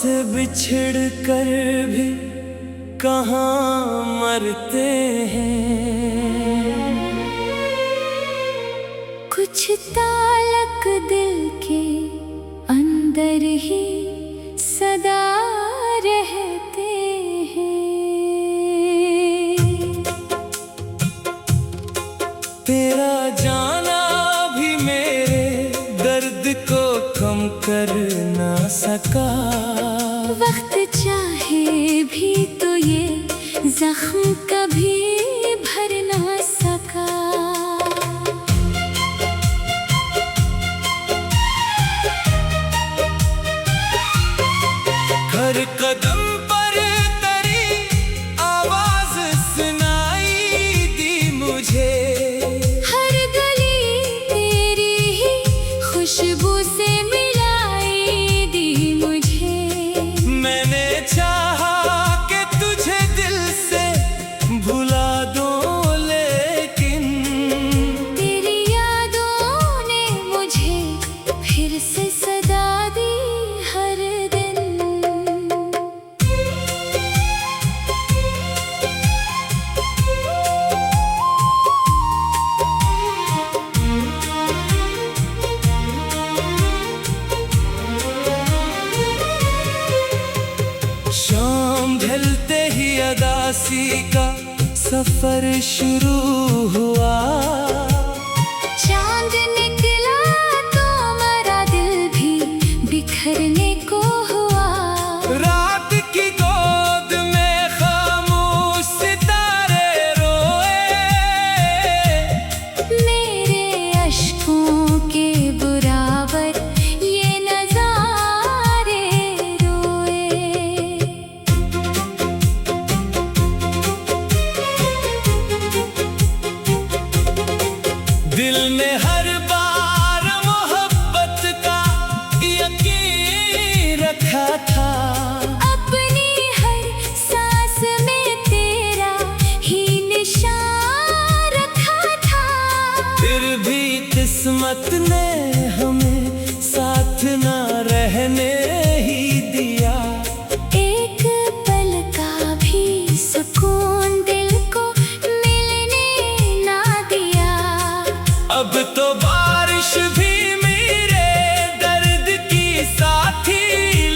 से बिछड़ कर भी कहाँ मरते हैं। कुछ तालक दिल के अंदर ही सदा रहते हैं। तेरा जाना भी मेरे दर्द को कम कर ना सका। वक्त चाहे भी तो ये जख्म कभी भर ना सका। हर कदम पर तेरी आवाज सुनाई दी मुझे। हर गली तेरी ही खुशबू से मिलाई दी मुझे। मैंने चाहा कि तुझे दिल से भुला दूं, लेकिन तेरी यादों ने मुझे फिर से सदा दी हर दिन। शाम ढलते ही अदासी का सफर शुरू हुआ। चांद निकला तो मेरा दिल भी बिखरने को हुआ। रात की गोद में खामोश सितारे रोए। मेरे अश्कों के बराबर ये नजारे रोए। दिल में हर बार मोहब्बत का यकीन रखा था। अपनी हर सांस में तेरा ही निशान रखा था। फिर भी किस्मत ने हमें साथ ना रहने ही दिया। एक पल का भी सुकून दिल को मिलने ना दिया। अब तो बारिश भी मेरे दर्द की साथी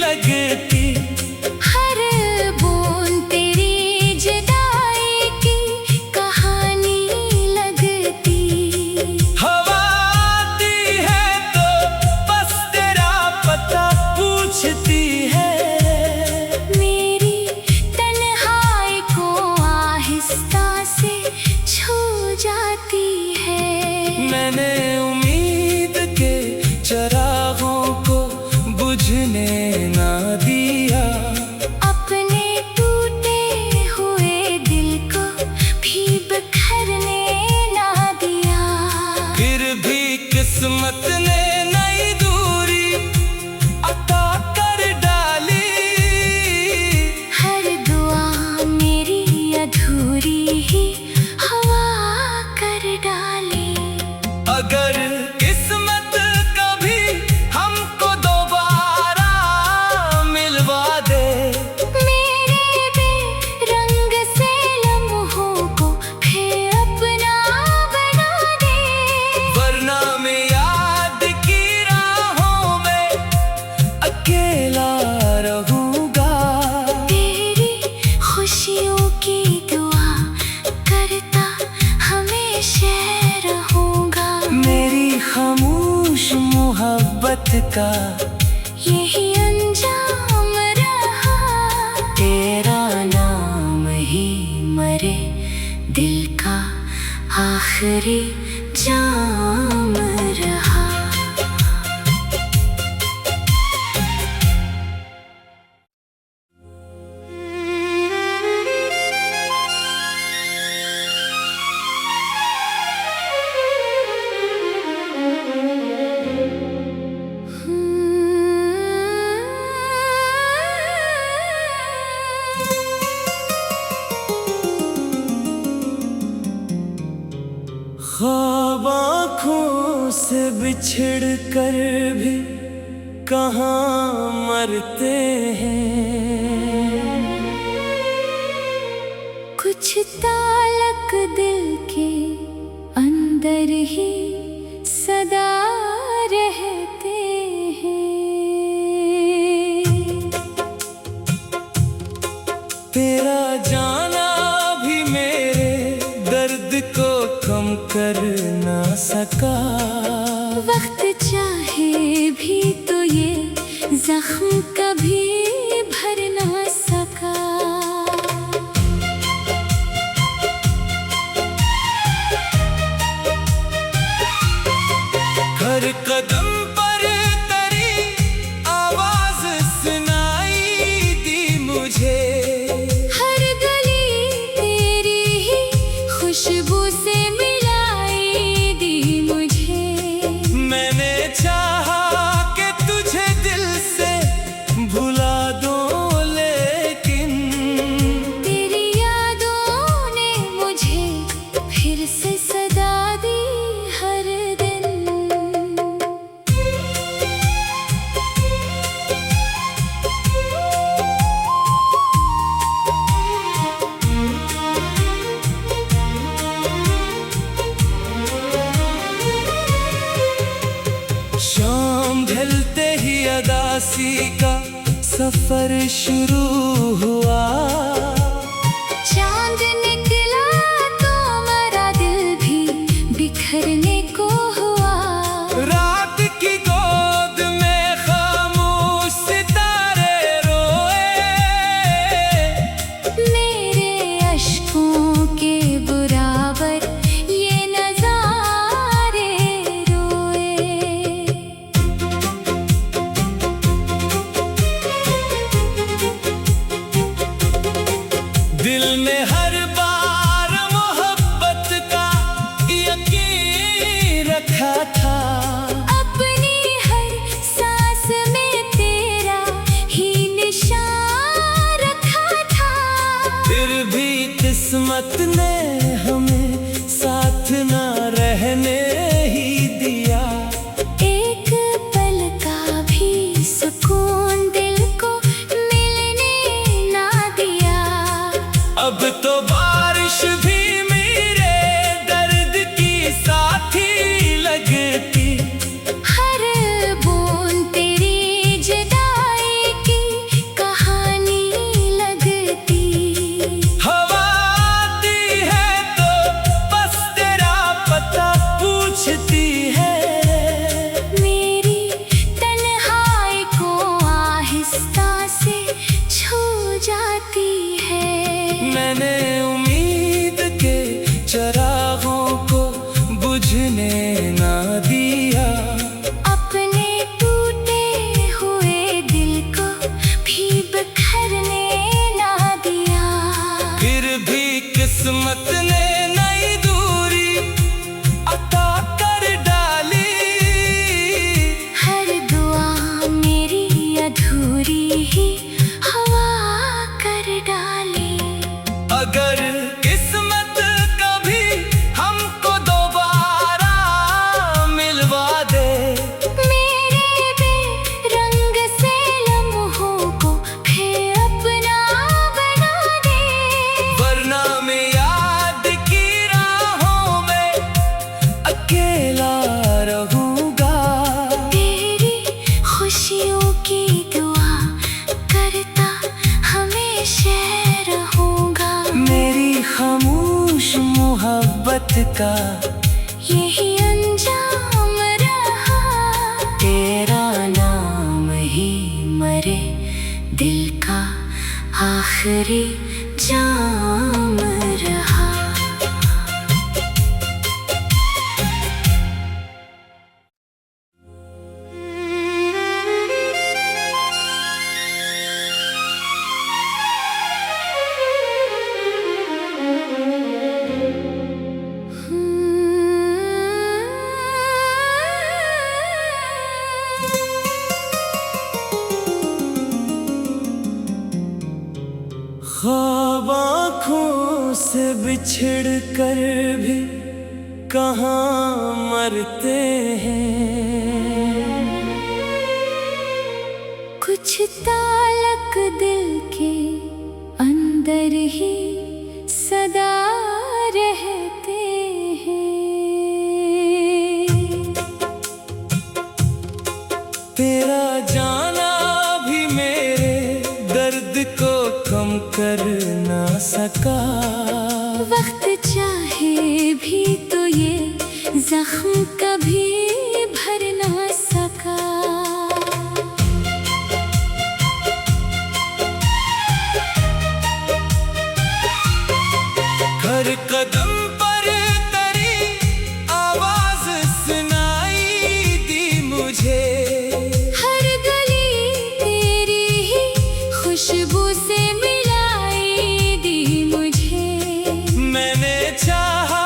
लगती। हर बूंद तेरी जुदाई की कहानी लगती। हवा आती है तो बस तेरा पता पूछती है। मेरी तन्हाई को आहिस्ता से छू जाती है। मैंने उम्मीद के चरागों को बुझने ना दिया। अपने टूटे हुए दिल को भी बिखरने ना दिया। फिर भी किस्मत ने नई दूरी अता कर डाली। हर दुआ मेरी अधूरी ही हवा कर डाली। अगर किस्मत कभी हमको दोबारा मिलवा दे, मेरे बेरंग से लम्हों को फिर अपना बना दे। वरना मैं याद की राहों में अकेला रहूंगा। तेरी खुशियों की दुआ करता हमेशा रहूंगा। मेरी खामोश मोहब्बत का यही अंजाम रहा। तेरा नाम ही मरे दिल का आखिरी जाम रहा। ख्वाब आँखों से बिछड़ कर भी कहाँ मरते हैं। कुछ तालक दिल के अंदर ही सदा रहते हैं। तेरा जाना भी मेरे दर्द को कम कर ना सका। वक्त चाहे भी तो ये जख्म कभी भर ना सका। हर कदम पर तेरी आवाज सुनाई दी मुझे। हर गली तेरी ही खुशबू से मिलाई दी मुझे। मैंने चाहा कि तुझे दिल से भुला दूं, लेकिन तेरी यादों ने मुझे फिर से सदा दी हर दिन। शाम ढलते ही अदासी का सफर शुरू हुआ। चांद निकला तो मेरा दिल भी बिखरने को हुआ। रात की गोद में खामोश सितारे रोए। मेरे अश्कों के बराबर ये नजारे रोए। दिल में हर बार मोहब्बत का यकीन रखा था। अपनी हर सांस में तेरा ही निशान रखा था। फिर भी किस्मत ने हमें साथ ना रहने ही दिया। एक पल का भी सुकून दिल को मिलने ना दिया। अब तो बारिश भी मेरे दर्द की साथी लगती। हर बूंद तेरी जुदाई की कहानी लगती। हवा आती है तो बस तेरा पता पूछती है। मेरी तन्हाई को आहिस्ता से छू जाती है। मैंने उम्मीद के चरागों को बुझने ना दिया। अपने टूटे हुए दिल को भी बिखरने ना दिया। फिर भी किस्मत ने नई दूरी अता कर डाली। हर दुआ मेरी अधूरी ही हवा कर डाली। अगर किस्मत कभी हमको दोबारा मिलवा दे। मेरे बेरंग से लम्हों को फिर अपना बना दे। वरना मैं याद की राहों में अकेला रहूंगा। तेरी खुशियों की दुआ करता हमेशा रहूंगा। मेरी खामोश मोहब्बत का यही अंजाम रहा। तेरा नाम ही मरे दिल का आखिरी जाम रहा। ख्वाब आँखों से बिछड़ कर भी कहाँ मरते हैं। कुछ ताल्लुक दिल के अंदर ही सदा रहते हैं। तेरा जाना भी मेरे दर्द को कम कर ना सका। वक्त चाहे भी तो ये जख्म कभी भर ना सका। हर कदम पर तेरी आवाज सुनाई दी मुझे। हर गली तेरी ही खुशबू से मिलाई दी मुझे। मैंने चाहा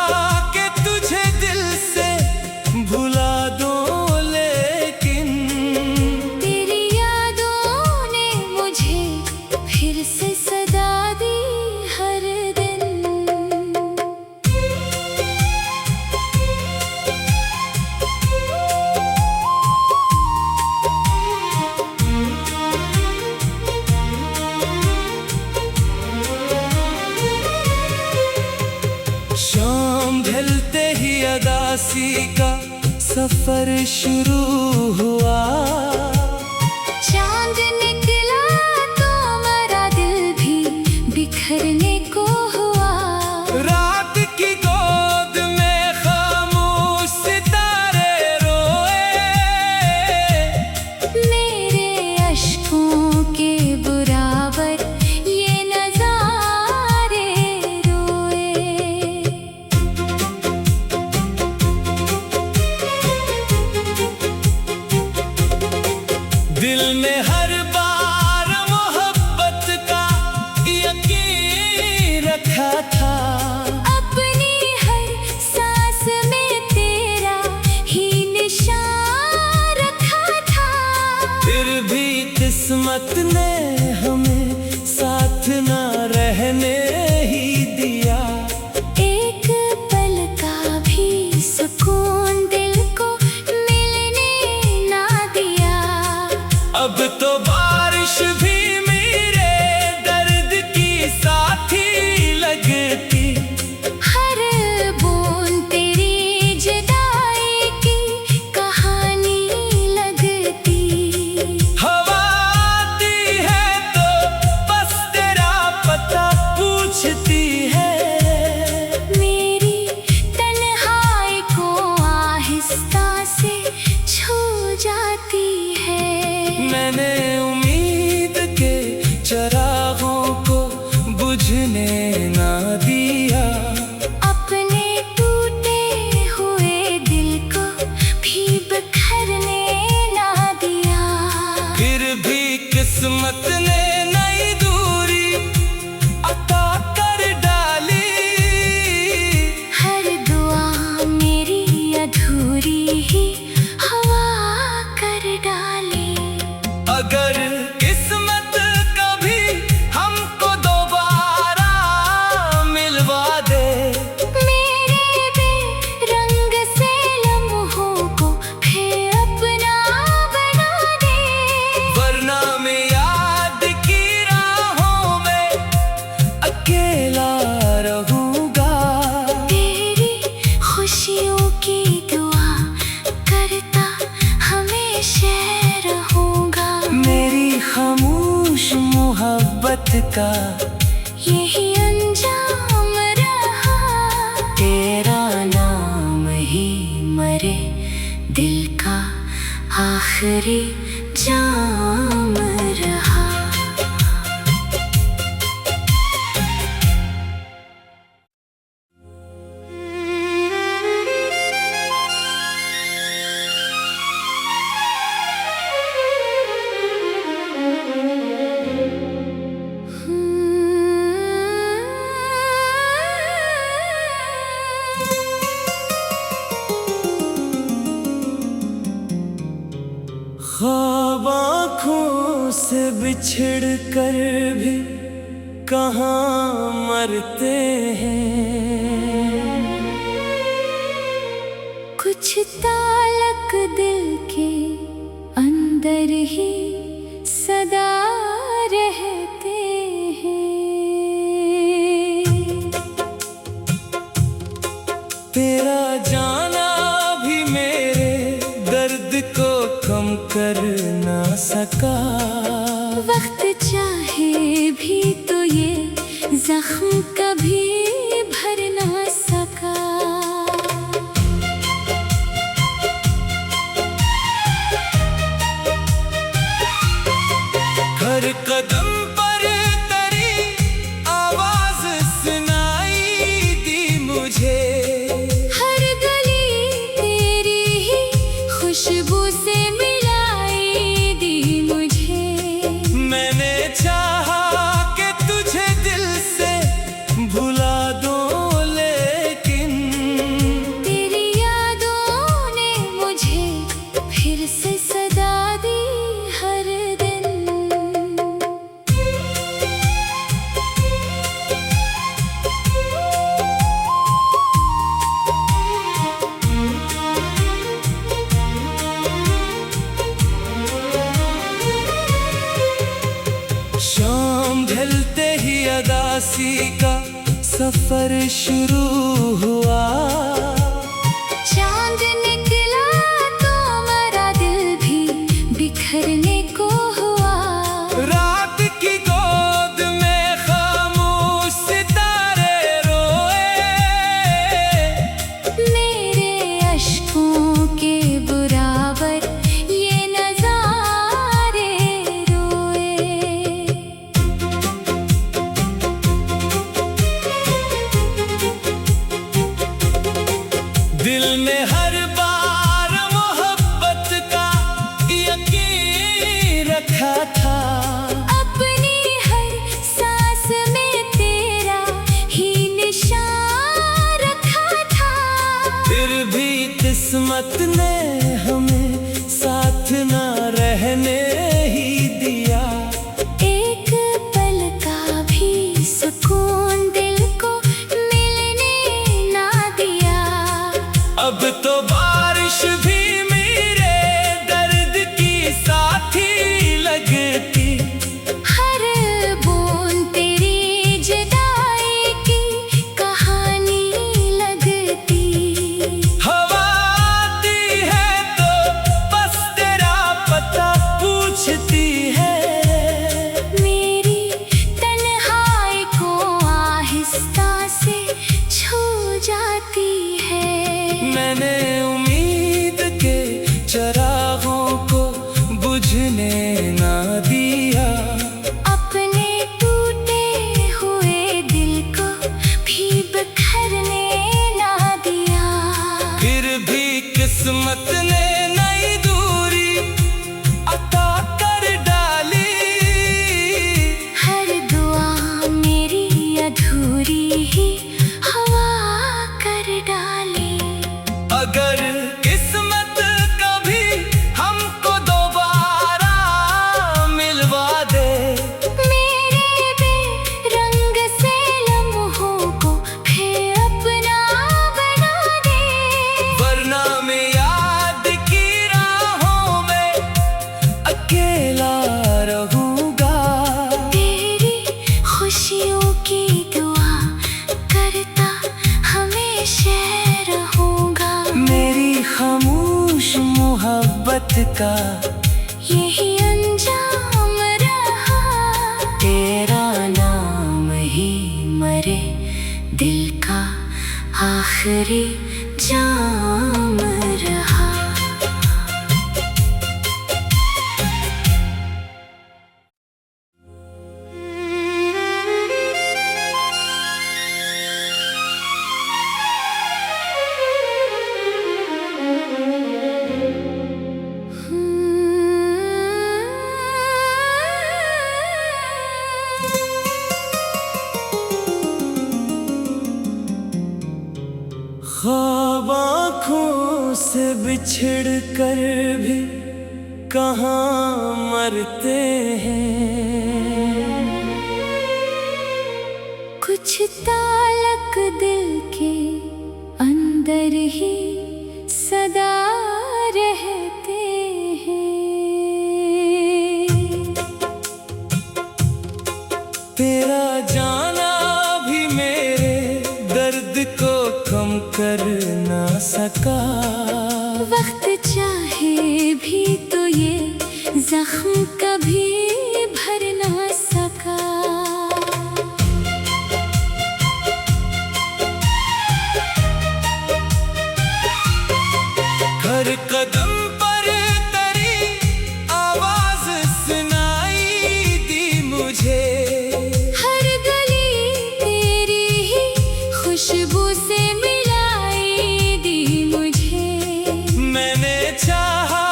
कि तुझे दिल से भुला दूं, लेकिन तेरी यादों ने मुझे फिर से सदा दी हर दिन। शाम ढलते ही अदासी का सफर शुरू हुआ। चांद निकला तो मेरा दिल भी बिखरने को हुआ। रात की गोद में खामोश सितारे रोए। मेरे अश्कों के बराबर ये नजारे रोए। दिल में हर बार मोहब्बत का यकीन रखा था। अपनी हर सांस में तेरा ही निशान रखा था। फिर भी किस्मत ने हमें साथ ना रहने ही दिया। एक पल का भी सुकून दिल को मिलने ना दिया। अब तो बारिश भी मेरे दर्द की साथी लगती। हर बूंद तेरी जुदाई की कहानी लगती। हवा आती है तो बस तेरा पता पूछती है। मेरी तन्हाई को आहिस्ता से छू जाती है। मैंने उम्मीद के चरागों को बुझने ना दिया। अपने टूटे हुए दिल को भी बिखरने ना दिया। फिर भी किस्मत ने नई दूरी अता कर डाली। हर दुआ मेरी अधूरी ही हवा कर डाली। अगर किस्मत कभी हमको दोबारा मिलवा दे, मेरे बेरंग से लम्हों को फिर अपना बना दे। वरना मैं याद की राहों में अकेला रहूंगा। तेरी खुशियों की दुआ करता हमेशा रहूंगा। मेरी खामोश मोहब्बत का यही अंजाम रहा। तेरा नाम ही मरे दिल का आखिरी जाम रहा। ख्वाब आँखों से बिछड़ कर भी कहाँ मरते हैं। कुछ ताल्लुक दिल के अंदर ही सदा तेरा जाना भी मेरे दर्द को कम कर ना सका। वक्त चाहे भी तो ये जख्म कभी भर ना सका। हर कदम पर तेरी आवाज सुनाई दी मुझे। हर गली तेरी ही खुशबू से मिलाई दी मुझे। मैंने चाहा कि तुझे दिल से भुला दूं, लेकिन तेरी यादों ने मुझे फिर से सदा दी हर दिन। शाम ढलते ही अदासी का सफर शुरू हुआ। चांद निकला तो मेरा दिल भी बिखरने को हुआ। रात की गोद में खामोश सितारे रोए। मेरे अश्कों के बराबर ये नजारे रोए। दिल में हर बार मोहब्बत का यकीन रखा था। अपनी हर सांस में तेरा ही निशान रखा था। फिर भी किस्मत ने हमें साथ ना रहने ही दिया। एक पल का भी सुकून दिल को मिलने ना दिया। अब तो बारिश भी मेरे दर्द की साथी लगती। हर बूंद तेरी जुदाई की कहानी लगती। हवा आती है तो बस तेरा पता पूछती है। मेरी तन्हाई को आहिस्ता से छू जाती है। मैंने उम्मीद के चरागों को बुझने ना दिया। अपने टूटे हुए दिल को भी बिखरने ना दिया। फिर भी किस्मत ने नई दूरी अता कर डाली। हर दुआ मेरी अधूरी ही हवा कर डाली। अगर किस्मत कभी हमको दोबारा मिलवा दे, मेरे बेरंग से लम्हों को फिर अपना बना दे। वरना मैं याद की राहों में अकेला रहूंगा। तेरी खुशियों की दुआ करता हमेशा रहूंगा। मेरी खामोश मोहब्बत का यही अंजाम रहा। तेरा नाम ही मरे दिल का आखिरी जाम रहा। ख्वाब आँखों से बिछड़ कर भी कहाँ मरते हैं। कुछ तालक दिल के अंदर ही सदा रहते हैं। तेरा जाना भी मेरे दर्द को कम कम कर ना सका। वक्त चाहे भी तो ये जख्म कभी भर ना सका। हर कदम पर तेरी आवाज सुनाई दी मुझे। हर गली तेरी ही खुशबू से मिलाई दी मुझे। मैंने चाहा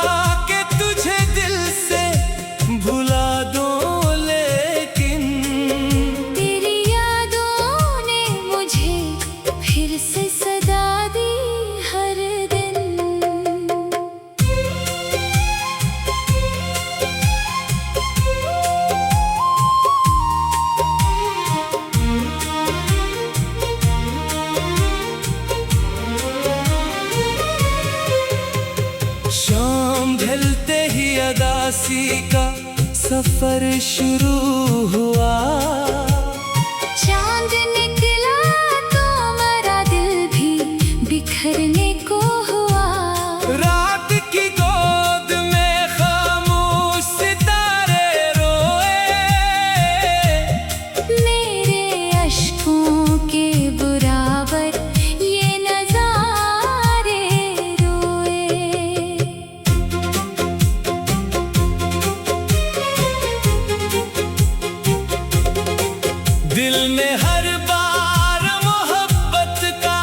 कि तुझे दिल से भुला दूं, लेकिन तेरी यादों ने मुझे फिर से सदा दी हर दिन। शाम ढलते ही अदासी का सफर शुरू हुआ। चांद निकला तो मेरा दिल भी बिखरने को हुआ। रात की गोद में खामोश सितारे रोए। मेरे अश्कों के बराबर ये नजारे रोए। दिल में हर बार मोहब्बत का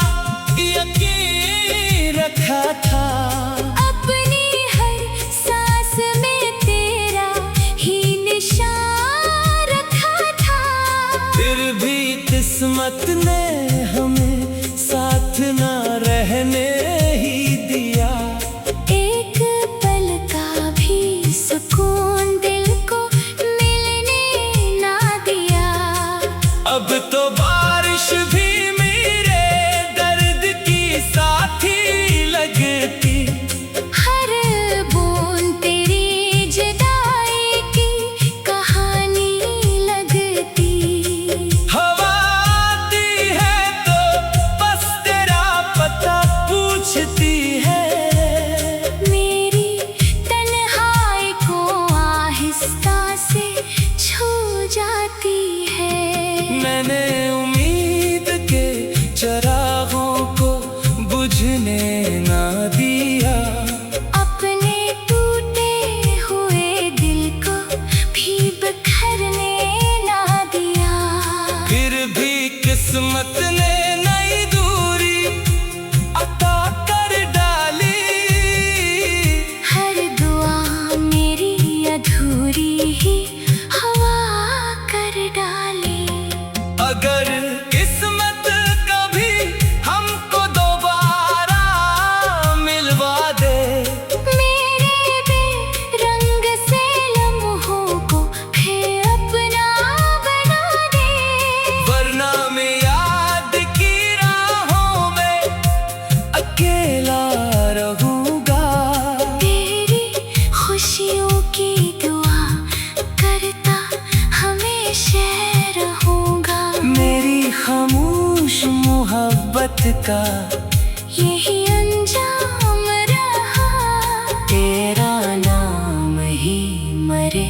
यकीन रखा था। अपनी हर सांस में तेरा ही निशान रखा था। फिर भी किस्मत ने हमें साथ ना रहने ही दिया। एक पल का भी सुकून दिल को मिलने ना दिया। अब तो बारिश भी मेरे दर्द की साथी लगती। हर बूंद तेरी जुदाई की कहानी लगती। हवा आती है तो बस तेरा पता पूछती है। मेरी तन्हाई को आहिस्ता से छू जाती है। मैंने उम्मीद के चरागों को बुझने ना दिया। अपने टूटे हुए दिल को भी बिखरने ना दिया। फिर भी किस्मत ने नई दूरी अता कर डाली। हर दुआ मेरी अधूरी ही हवा कर डाली। अगर किस्मत कभी हमको दोबारा मिलवा दे, मेरे बेरंग से लम्हों को फिर अपना बना दे। वरना मैं याद की राहों में अकेला रहूंगा। तेरी खुशियों की दुआ करता हमेशा रहूंगा। मेरी खामोश मोहब्बत का यही अंजाम रहा। तेरा नाम ही मरे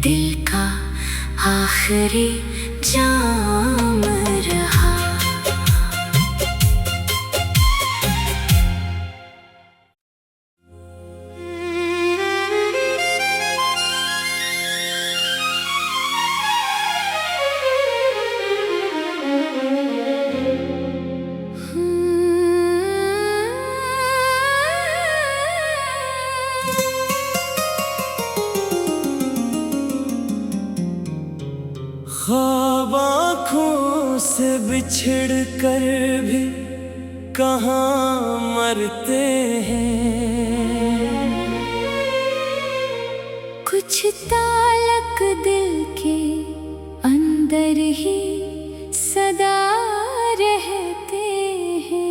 दिल का आखिरी जाम रहा। ख्वाब आँखों से बिछड़ कर भी कहाँ मरते हैं। कुछ तालक दिल के अंदर ही सदा रहते हैं।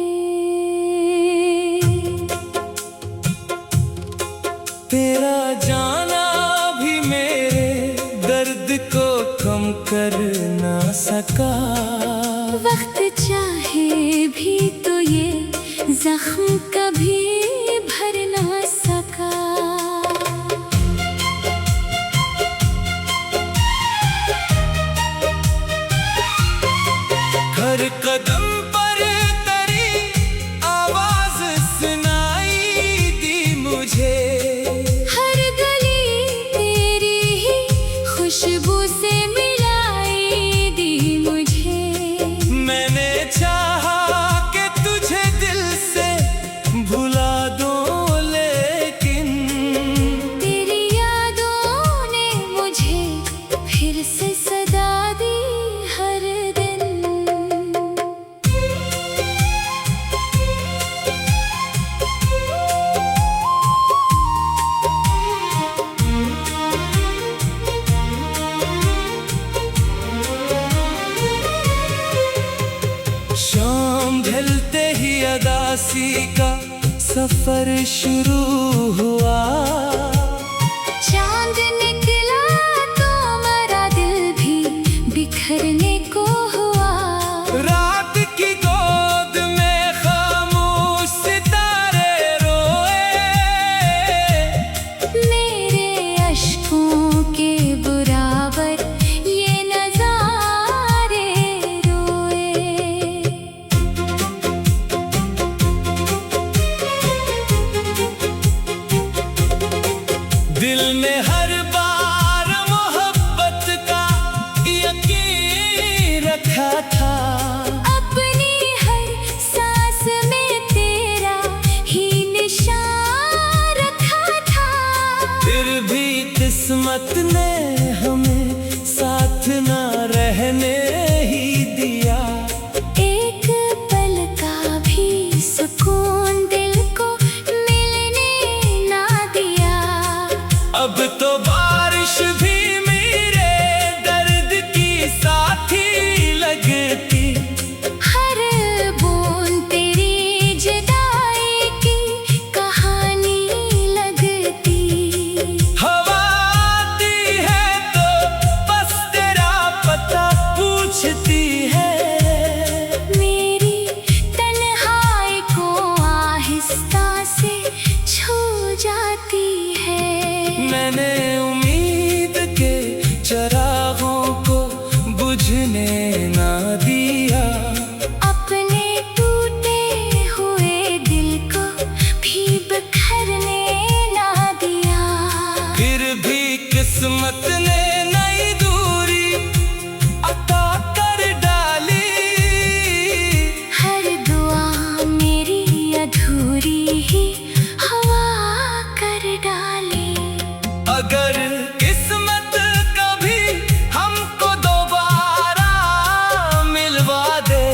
तेरा जाना भी मेरे दर्द को कम कर ना सका। वक्त चाहे भी तो ये जख्म कभी भर ना सका। हर कदम पर तेरी आवाज सुनाई दी मुझे, हर गली तेरी ही खुशबू से मिलाई दी मुझे। मैंने चाहा कि तुझे दिल से भुला दूं, लेकिन तेरी यादों ने मुझे फिर से सदा दी हर दिन। शाम ढलते ही अदासी का सफर शुरू हुआ। चांद निकला तो मेरा दिल भी बिखरने को हुआ। रात की गोद में खामोश सितारे रोए, मेरे अश्कों के बराबर ये नजारे रोए। दिल में हर बार मोहब्बत का यकीन रखा था। अपनी हर सांस में तेरा ही निशान रखा था। फिर भी किस्मत ने हमें साथ ना रहने ही दिया। एक पल का भी सुकून दिल को मिलने ना दिया। अब तो बारिश भी मेरे दर्द की साथी लगती। हर बूंद तेरी जुदाई की कहानी लगती। हवा आती है तो बस तेरा पता पूछती है। मेरी तन्हाई को आहिस्ता से छू जाती है। मैंने उम्मीद के चरागों को बुझने ना दिया। अपने टूटे हुए दिल को भी बिखरने ना दिया। फिर भी किस्मत ने नई दूरी अता कर डाली। हर दुआ मेरी अधूरी ही हवा कर डाली। अगर किस्मत कभी हमको दोबारा मिलवा दे,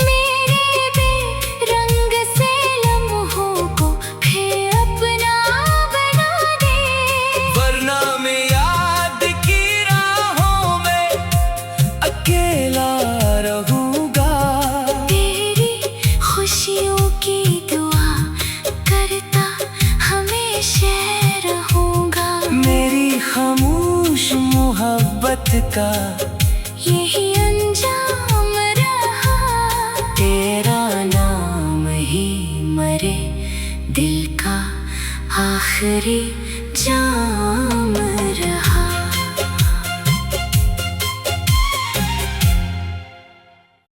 मेरे बेरंग से लम्हों को फिर अपना बना दे। वरना मैं याद की राहों में अकेला रहूंगा। तेरी खुशियों की दुआ करता हमेशा रहूंगा। मेरी खामोश मोहब्बत का यही अंजाम रहा। तेरा नाम ही मरे दिल का आखिरी जाम